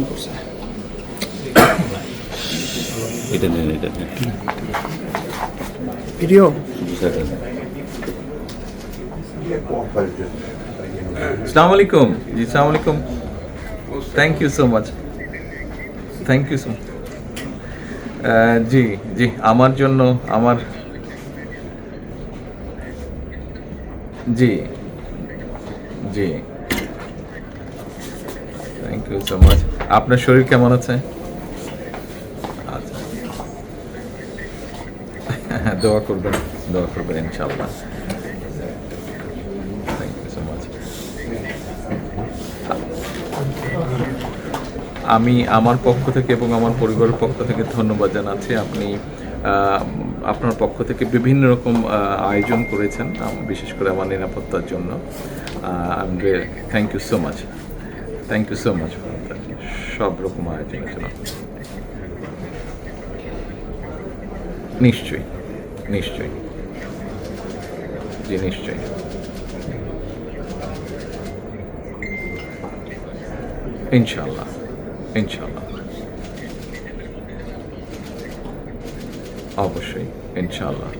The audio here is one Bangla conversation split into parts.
করছে এটা নেন ভিডিও। अस्सलाम वालेकुम जी, अस्सलाम वालेकुम। Thank you so much, thank you so much. জি জি, আমার জন্য আমার জি জি, থ্যাংক ইউ সো মাচ। আপনার শরীর কেমন আছে? আচ্ছা, দোয়া করবেন ইনশাআল্লাহ। Thank you so much. আমি আমার পক্ষ থেকে এবং আমার পরিবারের পক্ষ থেকে ধন্যবাদ জানাচ্ছি। আপনি আপনার পক্ষ থেকে বিভিন্ন রকম আয়োজন করেছেন, বিশেষ করে আমার নিরাপত্তার জন্য। Thank you so much, thank you so much সব রকম আয়োজনের জন্য। নিশ্চয়ই নিশ্চয়ই, জি নিশ্চয়ই। ইনশাআল্লাহ ইনশাআল্লাহ, অবশ্যই ইনশাআল্লাহ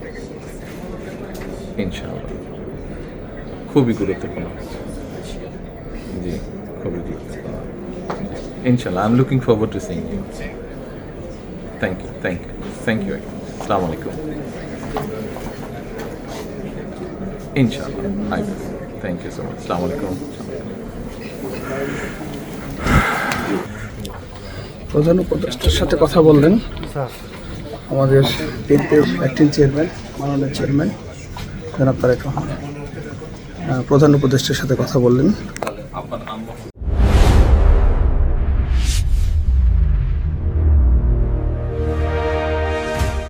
ইনশাআল্লাহ, খুবই গুরুত্বপূর্ণ, জি খুবই গুরুত্বপূর্ণ। ইনশাআল্লাহ, I am looking forward to seeing you. Thank you, thank you, thank you. আসসালামু আলাইকুম। ইনশাআল্লাহ, I will. Thank you so much. আসসালামু আলাইকুম। প্রধান উপদেষ্টার সাথে কথা বললেন আমাদের বিএনপির অ্যাক্টিং চেয়ারম্যান, মাননীয় চেয়ারম্যান জনাব তারেক রহমান প্রধান উপদেষ্টার সাথে কথা বললেন।